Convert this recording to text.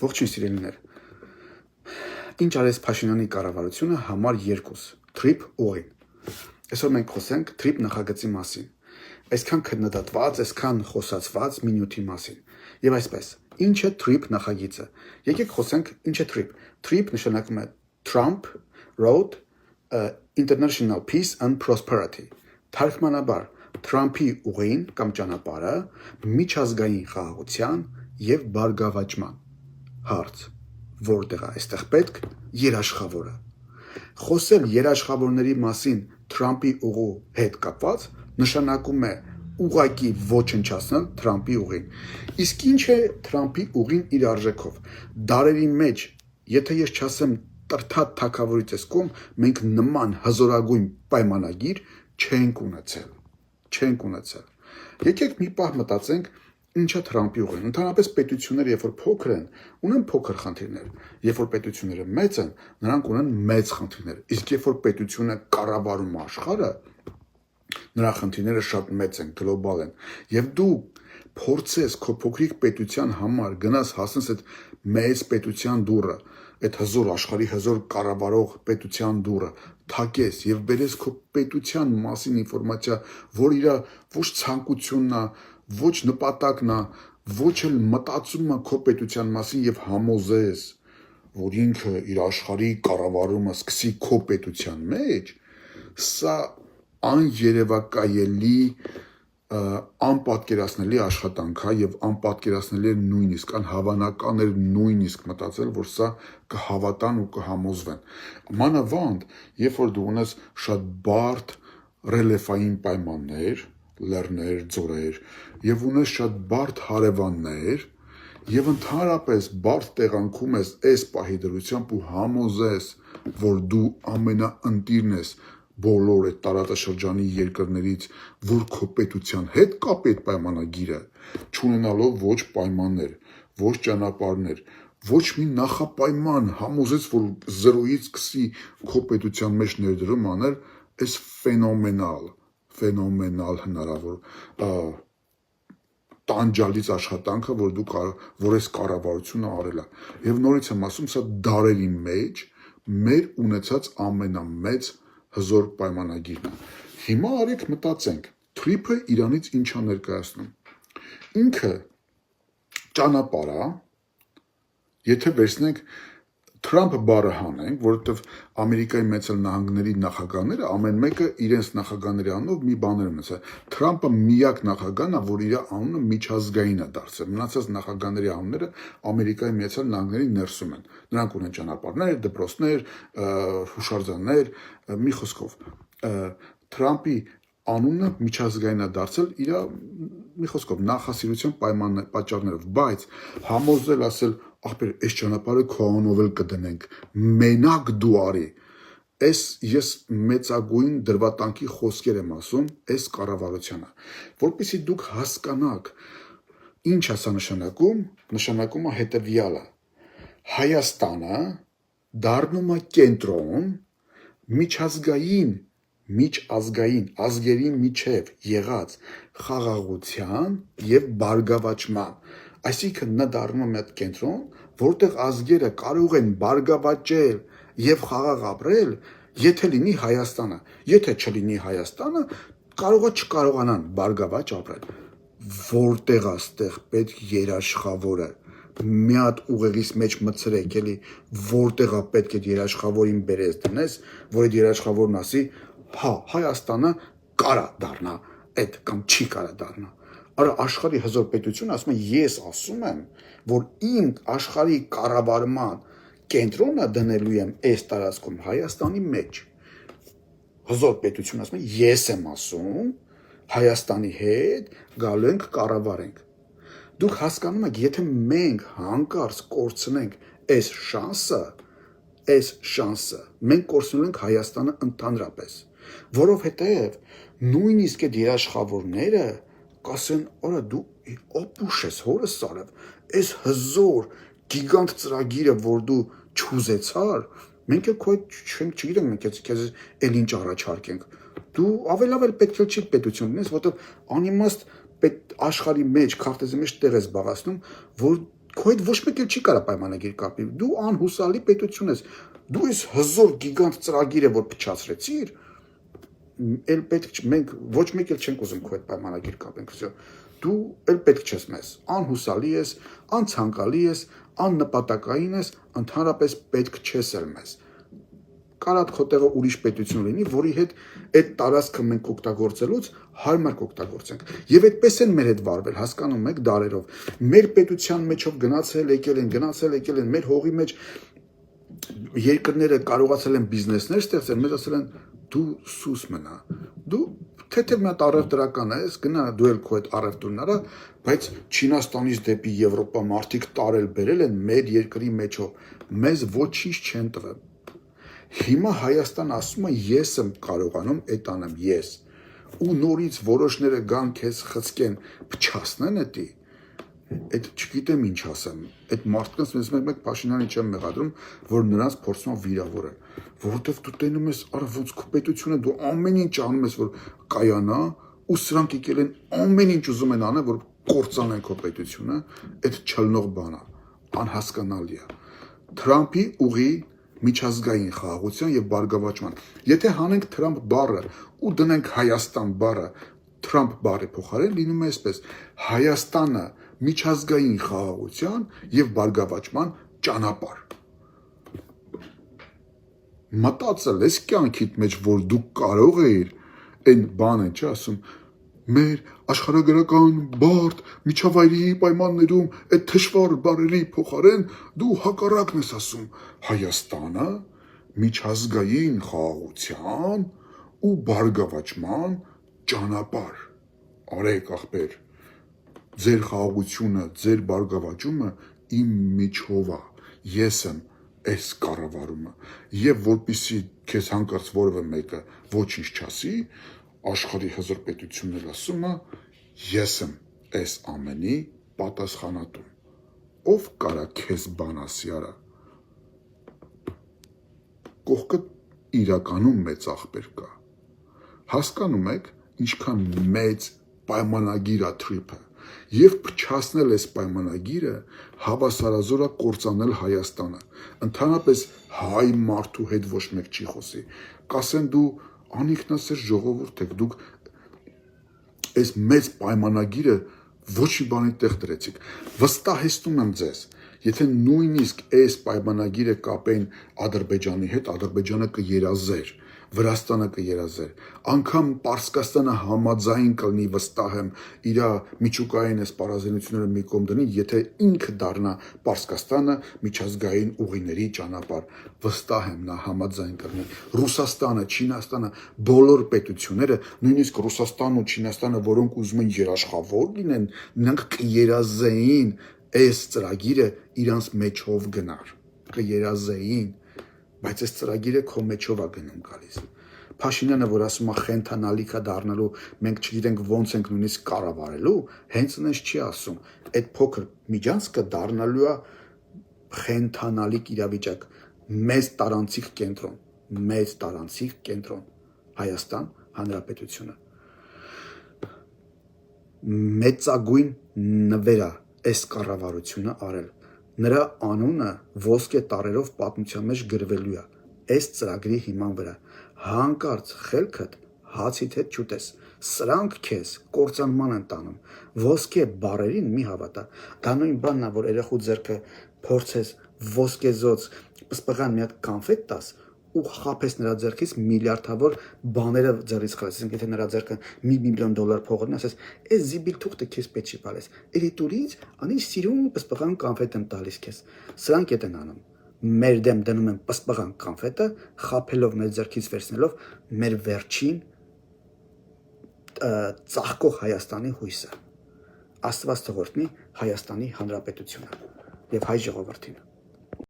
Ողջույն սիրելիներ։ Ինչ արեց Փաշինյանի կառավարությունը համար 2 թրիփ ուղին։ Այսօր մենք խոսենք թրիփ նախագծի մասին։ Այսքան քննադատված, այսքան խոսացված մի նյութի մասին։ Եվ այսպես, ինչ է թրիփ նախագիծը։ Եկեք խոսենք ինչ է թրիփ։ Թրիփ նշանակում է Trump Road International Peace and Prosperity։ Թարգմանաբար Թրամփի ուղին կամ ճանապարհը միջազգային խաղաղության եւ բարգավաճման։ Հարց. որտեղ է այստեղ պետք երաշխավորը։ Խոսել երաշխավորների մասին Թրամփի ուղու հետ կապված նշանակում է ուղղակի ոչնչացնել Թրամփի ուղին։ Իսկ ինչ է Թրամփի ուղին իր արժեքով։ Դարերի մեջ, եթե ես չասեմ տրթատ թագավորի տեսքում, մենք նման հզորագույն պայմանագիր չենք ունեցել։ Եկեք մի պահ մտածենք ինչ է Թրամփի ուղին։ Ընդհանրապես պետությունները, երբ որ փոքր են, ունեն փոքր խնդիրներ։ Երբ որ պետությունները մեծ են, նրանք ունեն մեծ խնդիրներ։ Իսկ երբ որ պետությունը կառավարում աշխարհը, նրա խնդիրները շատ մեծ են, գլոբալ են։ Եվ դու փորձես քո փոքրիկ պետության համար գնաս հասնես այդ մեծ պետության դուռը, այդ հզոր աշխարհի հզոր կառավարող պետության դուռը, թակես եւ բերես քո պետության մասին ինֆորմացիա, որ իր ոչ ցանկությունն է, ոչ նպատակն է, ոչ էլ մտածումը քո պետության մասին եւ համոզես, որ ինքը իր աշխարհի կառավարումը սկսի քո պետության մեջ, սա աներևակայելի անպատկերացնելի աշխատանք է եւ անպատկերացնելի է նույնիսկ անհավանական էր նույնիսկ մտածել, որ սա կհավատան ու կհամոզվեն։ Մանավանդ, երբ որ դու ունես շատ բարդ ռելիեֆային պայմաններ, լեռներ, ձորեր, եւ ունես շատ բարդ հարևաններ, եւ ընդհանրապես բարդ տեղանքում ես այս պահի դրությամբ ու համոզես, որ դու ամենաընտիրն ես բոլոր այդ տարածաշրջանի երկրներից, որ քո պետության հետ կապի այդ պայմանագիրը, չունենալով ոչ պայմաններ, ոչ ճանապարհներ, ոչ մի նախապայման, համոզեց, որ 0-ից սկսի քո պետության մեջ ներդրում անել, այս ֆենոմենալ հնարավոր տանջալից աշխատանքը, որ այս կառավարությունը արել է։ Եվ նորից եմ ասում, սա դարերի մեջ մեր ունեցած ամենամեծ հզոր պայմանագիրն է։ Հիմա արեք մտածենք, թրիփը Իրանից ինչ է ներկայացնում։ Ինքը ճանապարհ է, եթե վերցնենք Թրամփ բառը հանենք, որովհետև Ամերիկայի Մեծ Նահանգների նախագահները ամեն մեկը իրենց նախագահների անունով մի բաներ են ասել։ Թրամփը միակ նախագահն է, որ իր անունը միջազգային է դարձել։ Մնացած նախագահների անունները Ամերիկայի Մեծ Նահանգների ներսում են։ Նրանք ունեն ճանապարհներ, դպրոցներ, հուշարձաններ, մի խոսքով Թրամփի անունը միջազգային է դարձել իր մի խոսքով նախասիրության պատճառներով, բայց համոզել ասել ախպեր, այս ճանապարհը քո անունով էլ կդնենք, մենակ դու արի։ Ես մեծագույն դրվատանքի խոսքեր եմ ասում այս կառավարությանը, որպեսզի դուք հասկանաք ինչ է սա նշանակում, նշանակում է հետևյալը. Հայաստանը դառնում է կենտրոն միջազգային ազգերի միջև եղած խաղաղության եւ բարգավաճման։ Այսինքն նա դառնում է մի հատ կենտրոն, որտեղ ազգերը կարող են բարգավաճել եւ խաղաղ ապրել, եթե լինի Հայաստանը։ Եթե չլինի Հայաստանը, կարող է չկարողանան բարգավաճ ապրել։ Որտեղ է ստեղ պետք երաշխավորը։ Մի հատ ուղեղից մեջ մցրեք, էլի, որտեղ է պետք է երաշխավորին բերես դնես, որ այդ երաշխավորն ասի, հա, Հայաստանը կարա դառնա այդ կամ չի կարա դառնա։ Արա աշխարհի հզոր պետությունը ասում է, ես ասում եմ, որ իմ աշխարհի կառավարման կենտրոնը դնելու եմ այս տարածքում Հայաստանի մեջ։ Հզոր պետությունը ասում է, ես եմ ասում, Հայաստանի հետ գալու ենք կառավարենք։ Դուք հասկանում եք, եթե մենք հանկարծ կորցնենք այս շանսը, մենք կորցնում ենք Հայաստանը ընդհանրապես, որովհետև նույնիսկ այդ երաշխավորները կասեն, արա դու ապուշ ես, հորս արև, այս հզոր գիգանտ ծրագիրը, որ դու չուզեցար, մենք էլ քո չգիտեմ, մենք քեզ էլ ինչ առաջարկենք։ Դու ավելի պետք է չի պետություն լինես, որովհետև անիմաստ աշխարհի մեջ, քարտեզի մեջ տեղ ես զբաղացնում, որ քո հետ ոչ մեկ էլ չի կարող պայմանագիր կապի։ Դու անհուսալի պետություն ես։ Դու ես հզոր գիգանտ ծրագիրը, որ փչացրեցիր, էլ պետք մենք ոչ մեկ էլ չենք ուզում քո հետ պայմանագիր կապենք, всё։ Դու էլ պետք չես մեզ, անհուսալի ես, անցանկալի ես, աննպատակային ես, ընդհանրապես պետք չես էլ մեզ։ Կարա քո տեղը ուրիշ պետություն լինի, որի հետ այդ տարածքը մենք օգտագործելուց հարմար կօգտագործենք։ Եվ այդպես են մեր հետ վարվել, հասկանում եք, դարերով։ Մեր պետության մեջով գնացել եկել են, մեր հողի մեջ երկրները կարողացել են բիզնեսներ ստեղծել, մեզ ասել են դու սուս մնա։ Դու թեթև մի հատ առևտրական ես, գնա դու էլ քո այդ առևտուրն արա, բայց Չինաստանից դեպի Եվրոպա մարդիկ տարել բերել են մեր երկրի մեջով, մեզ ոչինչ չեն տվել։ Հիմա Հայաստան ասում է ես եմ կարողանում այդ անեմ, ես։ Ու նորից որոշները գան քեզ խցկեն, փչացնեն էդի։ Այդ չգիտեմ ինչ ասեմ, այդ մարդկանց մեկ Փաշինյանի չեմ մեղադրում, որ նրանց փորձում վիրավորել, որովհետև դու տենում ես, արա ոնց քո պետությունը դու ամեն ինչ անում ես, որ կայանա, ու սրանք եկել են ամեն ինչ ուզում են անել, որ կործանեն քո պետությունը, այդ չլնող բան է, անհասկանալի է։ Թրամփի ուղի միջազգային խաղաղության եւ բարգավաճման։ Եթե հանենք Թրամփ բառը ու դնենք Հայաստան բառը Թրամփ բառի փոխարեն, լինում է այսպես. Հայաստանը միջազգային խաղաղության եւ բարգավաճման ճանապարհ։ Մտածել ես կյանքիդ մեջ, որ դու կարող ես այն բանը, չէ՞ ասում, մեր աշխարհագրական բարդ միջավայրի պայմաններում այդ թշվառ բառերի փոխարեն դու հակառակն ես ասում, Հայաստանը միջազգային խաղաղության ու բարգավաճման ճանապարհ։ Արեք ախպեր, ձեր խաղաղությունը, ձեր բարգավաճումը իմ միջով է, ես եմ այս կառավարումը, եւ որպեսզի քեզ հանկարծ որևէ մեկը ոչինչ չասի, աշխարհի հզոր պետությունն ասում է, ես եմ այս ամենի պատասխանատուն։ Ով կարա քեզ բան ասի, արա։ Կողքը իրականում մեծ աղբեր կա։ Հասկանում եք, ինչքան մեծ պայմանագիր է Թրիփը, եւ փչացնել այս պայմանագիրը հավասարազոր է կործանել Հայաստանը։ Ընդհանրապես հայ մարդու հետ ոչ մեկ չի խոսի։ Կասեն դու անինքնասեր ժողովուրդ եք, դուք այս մեծ պայմանագիրը ոչ մի բանի տեղ դրեցիք։ Վստահեցնում եմ ձեզ, եթե նույնիսկ այս պայմանագիրը կապեն Ադրբեջանի հետ, Ադրբեջանը կերազեր, Վրաստանը կերազեր, անգամ Պարսկաստանը համաձայն կլինի, վստահ եմ, իր միջուկային այս պարազենությունները մի կողմ դնի, եթե ինքը դառնա Պարսկաստանը միջազգային ուղիների ճանապարհ, վստահ եմ նա համաձայն կլինի։ Ռուսաստանը, Չինաստանը, բոլոր պետությունները, նույնիսկ Ռուսաստանն ու Չինաստանը, որոնք ուզում են երաշխավոր լինեն, նրանք կերազեին այս ծրագիրը իրանց մեջով գնար, կերազեին, բայց այս ծրագիրը քո մեջով է գնում գալիս։ Փաշինյանը, որ ասում է խենթանալիք է դառնալու, մենք չգիտենք ոնց ենք նույնիսկ կառավարելու, հենց այնպես չի ասում։ Այդ փոքր միջանցքը դառնալու է խենթանալիք իրավիճակ, մեծ տարանցիկ կենտրոն, Հայաստան Հանրապետությունը։ Մեծագույն նվեր է այս կառավարությունը արել։ Նրա անունը ոսկե տառերով պատմության մեջ գրվելու է այս ծրագրի հիման վրա։ Հանկարծ խելքդ հացիդ հետ չուտես։ Սրանք քեզ կործանման են տանում։ Ոսկե բառերին մի հավատա։ Դա նույն բանն է, որ երախու ձեռքը փորձես ոսկեզոծ պսպղան մի հատ կոնֆետ տաս ու խափես նրա ձեռքից միլիարդավոր բաները ձեռից խլես։ Այսինքն եթե նրա ձեռքը $1 միլիոն փողն ասես, այս զիբիլ թուղթը քեզ պետք չի բալես։ Էլիտուրից անի սիրուն պսպղան կոնֆետ եմ տալիս քեզ։ Սրանք էդ են անում։ Մեր դեմ դնում են պսպղան կոնֆետը, խափելով մեր ձեռքից վերցնելով մեր վերջին ծաղկող Հայաստանի հույսը։ Աստված թողորտնի Հայաստանի Հանրապետությունը եւ հայ ժողովրդին։